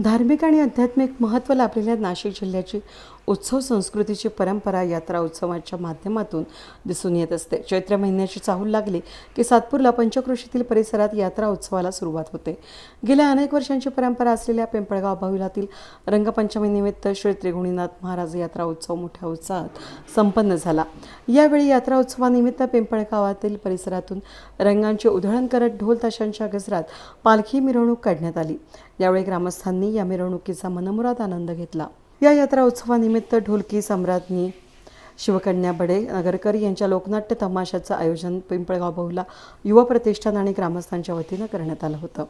धार्मिक आणि आध्यात्मिक महत्त्व लाभलेल्या नाशिक जिल्ह्याची उत्सव संस्कृतीची परंपरा यात्रा उत्सवाच्या माध्यमातून दिसून येत असते. चैत्र महिन्याची चाहूल लागली की सातपूरला पंचक्रोशीतील परिसरात यात्रा उत्सवाला सुरुवात होते. गेल्या अनेक वर्षांची परंपरा असलेल्या पिंपळगाव भाविलातील रंगपंचमीनिमित्त श्री त्रिगुणीनाथ महाराज यात्रा उत्सव मोठ्या उत्साहात संपन्न झाला. यावेळी यात्रा उत्सवानिमित्त पिंपळगावातील परिसरातून रंगांची उधळण करत ढोल ताशांच्या गजरात पालखी मिरवणूक काढण्यात आली. यावेळी ग्रामस्थांनी या मिरवणुकीचा मनमुराद आनंद घेतला. या यात्रा उत्सवानिमित्त ढोलकी सम्राज्ञी शिवकन्या बडे नगरकर यांच्या लोकनाट्य तमाशाचं आयोजन पिंपळगाव बहुला युवा प्रतिष्ठान आणि ग्रामस्थांच्या वतीनं करण्यात आलं होतं.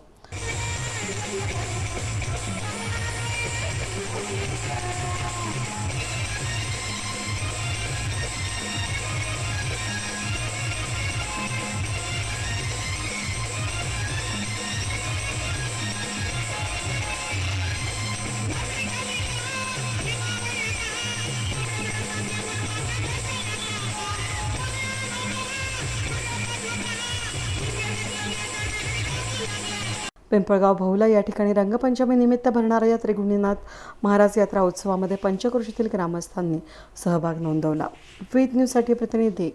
पिंपळगाव बहुला या ठिकाणी रंगपंचमी निमित्त भरणाऱ्या या त्रिगुणीनाथ महाराज यात्रा उत्सवामध्ये पंचक्रोशीतील ग्रामस्थांनी सहभाग नोंदवला. वेद न्यूजसाठी प्रतिनिधी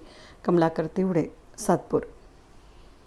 कमलाकर तिवडे, सातपूर.